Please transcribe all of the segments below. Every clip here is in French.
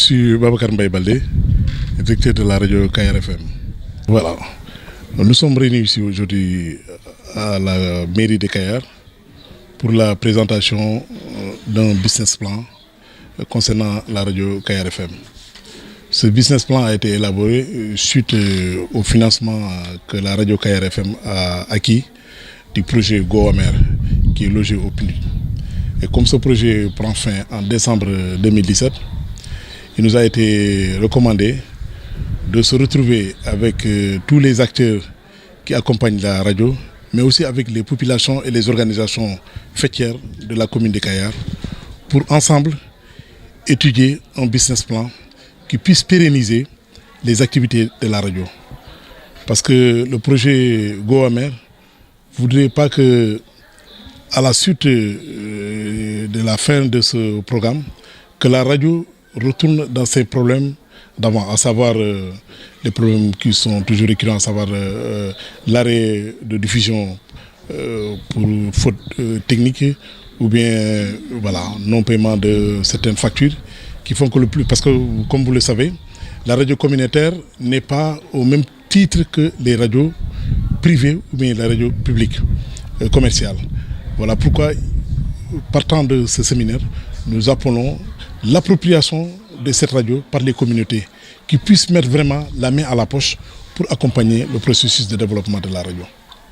Je suis Babacar Mbaye Baldé, directeur de la radio KRFM. Voilà, nous sommes réunis ici aujourd'hui à la mairie de Kayar pour la présentation d'un business plan concernant la radio KRFM. Ce business plan a été élaboré suite au financement que la radio KRFM a acquis du projet Go-Amer qui est logé au PNUD. Et comme ce projet prend fin en décembre 2017, il nous a été recommandé de se retrouver avec tous les acteurs qui accompagnent la radio, mais aussi avec les populations et les organisations fêtières de la commune de Kayar, pour ensemble étudier un business plan qui puisse pérenniser les activités de la radio. Parce que le projet Go-Amer ne voudrait pas que, à la suite de la fin de ce programme, que la radio retourne dans ses problèmes d'avant, à savoir les problèmes qui sont toujours récurrents, à savoir l'arrêt de diffusion pour faute technique ou bien non-paiement de certaines factures qui font que le plus... Parce que, comme vous le savez, la radio communautaire n'est pas au même titre que les radios privées ou bien les radios publiques, commerciales. Voilà pourquoi, partant de ce séminaire, nous appelons l'appropriation de cette radio par les communautés qui puissent mettre vraiment la main à la poche pour accompagner le processus de développement de la radio.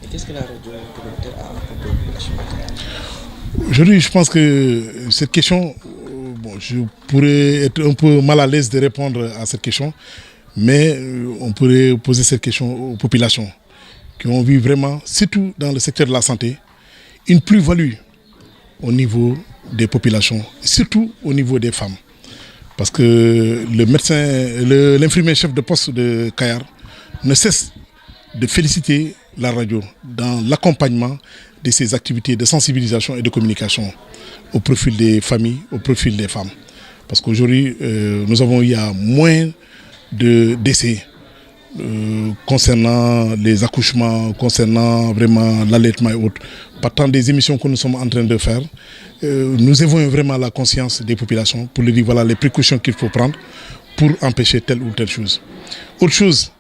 Et qu'est-ce que la radio communautaire a apporté aux populations? Aujourd'hui, je pense que cette question, je pourrais être un peu mal à l'aise de répondre à cette question, mais on pourrait poser cette question aux populations qui ont vu vraiment, surtout dans le secteur de la santé, une plus-value au niveau des populations, surtout au niveau des femmes. Parce que le médecin, l'infirmier chef de poste de Kayar ne cesse de féliciter la radio dans l'accompagnement de ses activités de sensibilisation et de communication au profil des familles, au profil des femmes. Parce qu'aujourd'hui, nous avons eu moins de décès concernant les accouchements, concernant vraiment l'allaitement et autres. Partant des émissions que nous sommes en train de faire, nous éveillons vraiment la conscience des populations pour leur dire voilà les précautions qu'il faut prendre pour empêcher telle ou telle chose. Autre chose,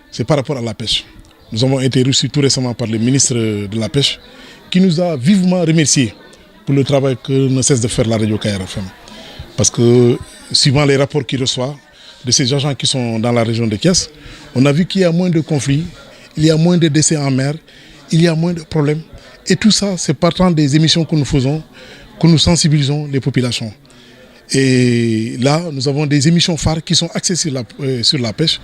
c'est par rapport à la pêche. Nous avons été reçus tout récemment par le ministre de la Pêche qui nous a vivement remerciés pour le travail que ne cesse de faire la radio KRFM. Parce que suivant les rapports qu'il reçoit de ces agents qui sont dans la région de Thiès, on a vu qu'il y a moins de conflits, il y a moins de décès en mer, il y a moins de problèmes. Et tout ça, c'est partant des émissions que nous faisons, que nous sensibilisons les populations. Et là, nous avons des émissions phares qui sont axées sur la pêche.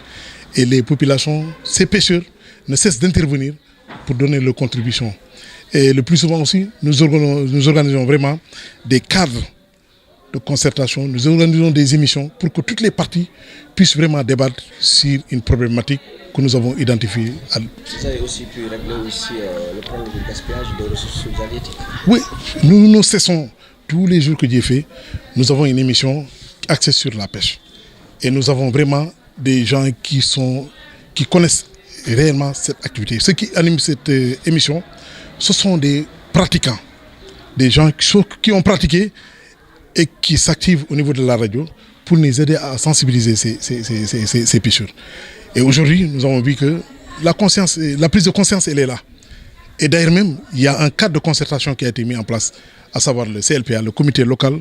Et les populations, ces pêcheurs, ne cessent d'intervenir pour donner leur contribution. Et le plus souvent aussi, nous organisons vraiment des cadres de concertation, nous organisons des émissions pour que toutes les parties puissent vraiment débattre sur une problématique que nous avons identifiée. Vous avez aussi pu régler aussi le problème du gaspillage des ressources halieutiques. Oui, nous cessons tous les jours que Dieu fait, nous avons une émission axée sur la pêche. Et nous avons vraiment des gens qui connaissent réellement cette activité. Ceux qui animent cette émission, ce sont des pratiquants, des gens qui ont pratiqué et qui s'activent au niveau de la radio pour nous aider à sensibiliser ces pêcheurs. Et aujourd'hui, nous avons vu que la prise de conscience, elle est là. Et d'ailleurs même, il y a un cadre de concertation qui a été mis en place, à savoir le CLPA, le comité local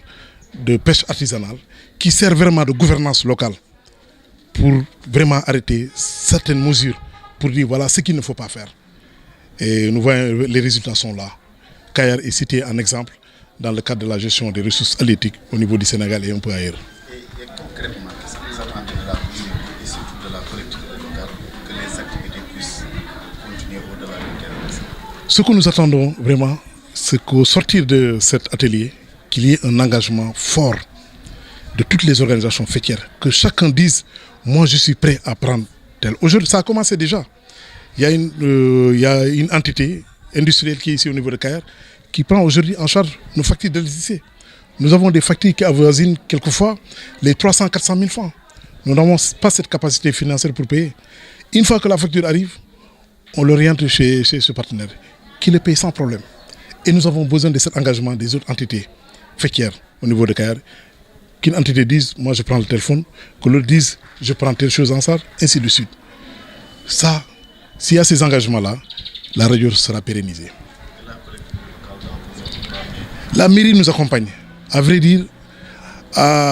de pêche artisanale, qui sert vraiment de gouvernance locale pour vraiment arrêter certaines mesures, pour dire voilà ce qu'il ne faut pas faire. Et nous voyons les résultats sont là. Kayar est cité en exemple dans le cadre de la gestion des ressources halieutiques au niveau du Sénégal et un peu ailleurs. Et concrètement, qu'est-ce que vous attendez de la ville et surtout de la collectivité locale que les activités puissent continuer au-delà du terrain? Ce que nous attendons vraiment, c'est qu'au sortir de cet atelier, qu'il y ait un engagement fort de toutes les organisations fêtières, que chacun dise « moi je suis prêt à prendre tel ». Aujourd'hui, ça a commencé déjà. Il y a une entité industrielle qui est ici au niveau de Kayar qui prend aujourd'hui en charge nos factures d'électricité. Nous avons des factures qui avoisinent quelquefois les 300-400 000 francs. Nous n'avons pas cette capacité financière pour payer. Une fois que la facture arrive, on l'oriente chez ce partenaire qui le paye sans problème. Et nous avons besoin de cet engagement des autres entités fêtières au niveau de Kayar qu'une entité dise moi je prends le téléphone, que l'autre dise je prends telle chose en charge, ainsi de suite. Ça, s'il y a ces engagements-là, la radio sera pérennisée. La mairie nous accompagne. À vrai dire,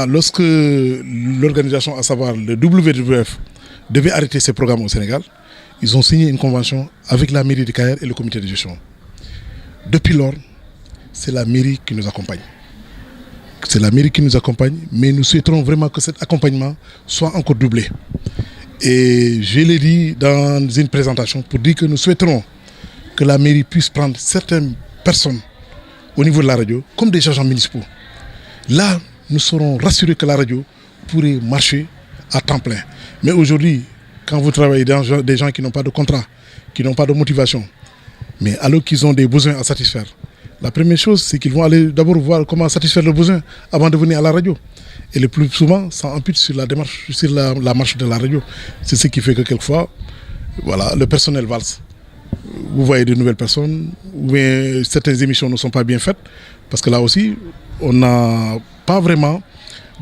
lorsque l'organisation, à savoir le WWF, devait arrêter ses programmes au Sénégal, ils ont signé une convention avec la mairie de Kayar et le comité de gestion. Depuis lors, c'est la mairie qui nous accompagne. C'est la mairie qui nous accompagne, mais nous souhaiterons vraiment que cet accompagnement soit encore doublé. Et je l'ai dit dans une présentation pour dire que nous souhaiterons que la mairie puisse prendre certaines personnes au niveau de la radio comme des agents municipaux. Là, nous serons rassurés que la radio pourrait marcher à temps plein. Mais aujourd'hui, quand vous travaillez dans des gens qui n'ont pas de contrat, qui n'ont pas de motivation, mais alors qu'ils ont des besoins à satisfaire, la première chose, c'est qu'ils vont aller d'abord voir comment satisfaire leurs besoins avant de venir à la radio. Et le plus souvent, ça impute sur la démarche, sur la marche de la radio. C'est ce qui fait que quelquefois, voilà, le personnel valse. Vous voyez de nouvelles personnes, ou bien certaines émissions ne sont pas bien faites, parce que là aussi, on n'a pas vraiment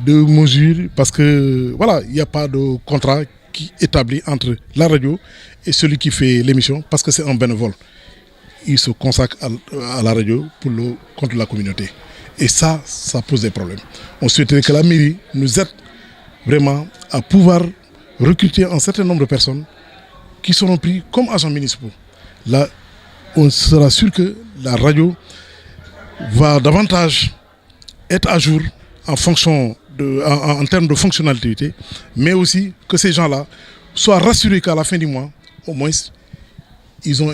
de mesures, parce que voilà, il n'y a pas de contrat qui est établi entre la radio et celui qui fait l'émission, parce que c'est un bénévole. Il se consacre à la radio contre la communauté. Et ça pose des problèmes. On souhaiterait que la mairie nous aide vraiment à pouvoir recruter un certain nombre de personnes qui seront pris comme agents municipaux. Là, on sera sûr que la radio va davantage être à jour en fonction en termes de fonctionnalité, mais aussi que ces gens-là soient rassurés qu'à la fin du mois, au moins, ils ont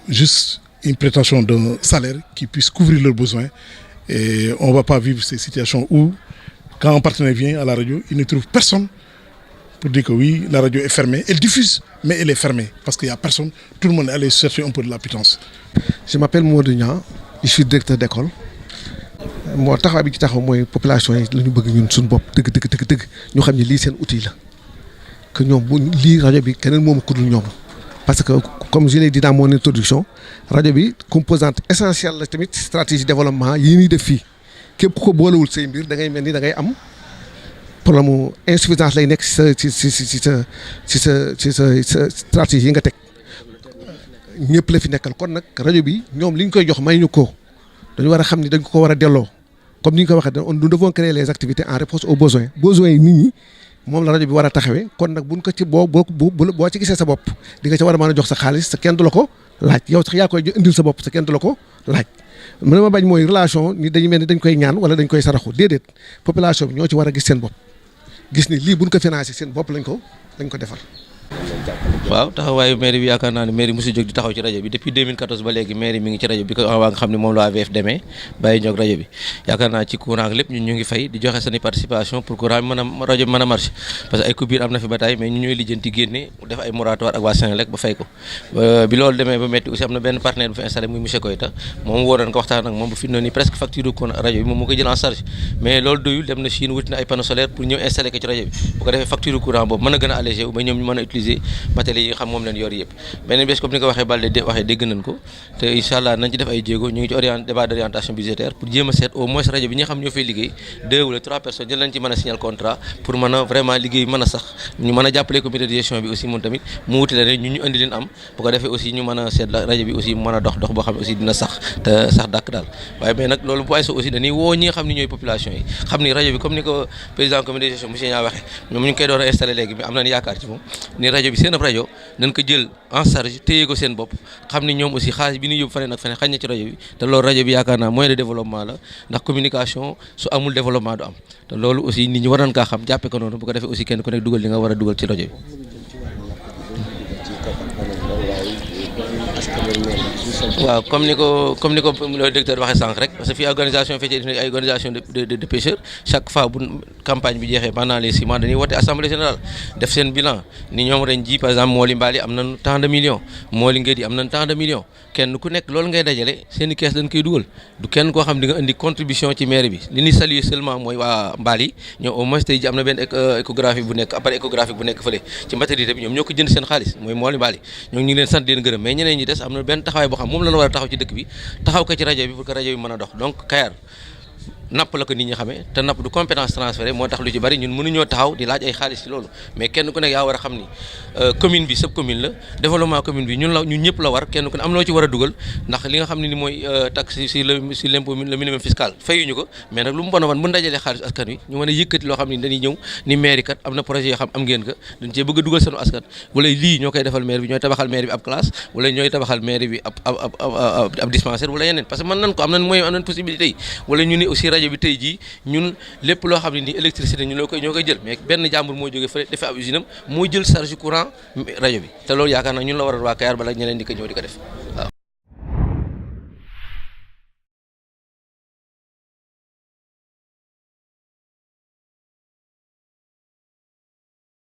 juste une prétention d'un salaire qui puisse couvrir leurs besoins. Et on ne va pas vivre ces situations où, quand un partenaire vient à la radio, il ne trouve personne pour dire que oui, la radio est fermée. Elle diffuse, mais elle est fermée parce qu'il n'y a personne. Tout le monde est allé chercher un peu de la pitance. Je m'appelle Modou Niang, je suis directeur d'école. Moo taxaw bi ci taxaw mooy population yi la ñu bëgg ñun suñu bopp dëgg ñu xam ne lii seen outil la que ñoom bu lii rajo bi keneen moomu ku dul ñoom parce que comme je l'ai dit dans mon introduction rajo bi composante essentielle la tamit stratégie développement yi ñuy def fii képp ku ko boolewul say mbir da ngay mel ni da ngay am problème mu insuffisance lay nekk ci sa stratégie yi nga teg ñëpp la fi nekkal kon nag rajo bi ñoom li ñu koy jox may ñu ko dañu war a xam ni dañ ko war a delloo comme ni ñu ko waxee nous devons créer les activités en réponse aux besoins yi nit ñi moom la rajo bi war a taxawee kon nag buñ ko ci boo ci gisee sa bopp di nga ci war a mën a jox sa xaalis sa kenn du la ko laaj yow sax yaa koy indil sa bopp sa kenn du la ko laaj man ma bañ mooy relation ni dañu mel ni dañ koy ñaan wala dañ koy saraxu déedéet population bi ñoo ci war a gis seen bopp gis ni lii buñ ko financé seen bopp lañ ko defal. waaw taxawaayu mairie bi yaakaar naa ne mairie mosu jóg di taxaw ci rajo bi depuis 2014 ba léegi mairie mi ngi ci rajo bi ko waa nga xam ne moom la AVF demee bàyyi ñoog rajo bi yaakaar naa ci courant lépp ñun ñu ngi fay di joxe seen participation pour courant bi rajo bi mën a marché parce que ay coupure am na fi bataay mais ñu ñooy lijjanti génne def ay moratoire ak waa Sénélec ba fay ko bi loolu demee ba métti aussi am na benn partenaire bu fi installé muy monsieur Koyta moom woo nañ ko waxtaan ak moom bu fi noonu ni presque facture ko rajo bi moom moo koy jël en charge mais loolu doyul dem na Chine wuti na ay panneaux solaires pour ñëw installé ko ci rajo bi bu ko defee facture courant boobu mën a gën a allégé wu ba ñoom ñu mën a utiliser matériels yi nga xam moom leen yor yëpp beneen bés comme ni ko waxee Balde waxee dégg nañ ko te incha allah nañ ci def ay jéego ñu ngi ci débat d'orientation budgétaire pour jéem a seet au moins rajo bi ñi nga xam ñoo fay liggéey 2 wala 3 personnes jël nañ ci mën a signer contrat pour mën a vraiment liggéey mën a sax ñu mën a jàppale comité de gestion bi aussi moom tamit mu wuti la ne ñu indi leen am bu ko defee aussi ñu mën a seet rajo bi aussi mën a dox boo xam ne aussi dina sax te sax dàkk daal waaye mais nag loolu bu ay so aussi dañuy woo ñi nga xam ne ñooy population yi xam ni rajo bi comme ni ko président comité de gestion monsieur Niang waxee ñoom ñu ngi koy door a installé léegi mais am nañ yaakaar ci moom ni rajo bi seen ab rajo nañ ko jël en charge téye ko seen bopp xam ni ñoom aussi xaalis bi ñu yóbbu feneen ak feneen xañ na ci rajo bi te loolu rajo bi yaakaar naa moyen de développement la ndax communication su amul développement du am te loolu aussi nit ñi war nañ kaa xam jàppe ko noonu bu ko defee aussi kenn ku nekk dugal li nga war a dugal ci rajo bi. waaw comme ni ko le directeur waxee sànq rek parce que fii organisation fii ci ay organisation de pêcheurs chaque fois bu campagne bi jeexee pendant les 6 mois dañuy woote assemblée générale def seen bilan ni ñoom ren ji par exemple mooli mbaali am nañ tant de millions mooli ngéet yi am nañ tant de millions kenn ku nekk loolu ngay dajale seen i kees dañ koy dugal du kenn koo xam di nga indi contribution ci mairie bi li ñuy saluer seulement mooy waa mbaali ñoom au moins tey ji am na benn échographie bu nekk appareil échographique bu nekk fële ci maternité bi ñoom ñoo ko jënd seen xaalis mooy mooli mbaali ñoo ngi leen sant leen gërëm mais ñeneen ñi des am na benn taxawaay boo xam moom la war a taxaw ci dëkk bi taxaw ko ci rajo bi pour que rajo bi mën a dox donc Kayar napp la ko nit ñi xamee te napp du compétence transférée moo tax lu ci bari ñun mënuñoo taxaw di laaj ay xaalis ci loolu mais kenn ku nekk yaa war a xam ni commune bi sab commune la développement commune bi ñun ñëpp la war kenn ku ne am loo ci war a dugal ndax li nga xam ne ni mooy taxe si l'impôt le minimum fiscal fayuñu ko mais nag lu mu bon a bon bu ndajalee xaalis askan wi ñu mën a yëkkati loo xam ne dañuy ñëw ni mairie kat am na projet yoo xam am ngeen ko dañ cee bëgg a dugal seen askan wala lii ñoo koy defal maire bi ñooy tabaxal maire bi ab classe wala ñooy tabaxal maire bi ab dispensaire wala yeneen parce que mën nañ ko am nañ possibilité yi wala ñu ni aussi rajo bi tey jii ñun lépp loo xam ne ni électricité ñoo koy jël mais benn jàmbur moo jógee fële defee ab usine am moo jël charge courant rajo bi te loolu yaakaar naa ñun la war a waa Kayar bala ñeneen di ko ñëw di ko def waaw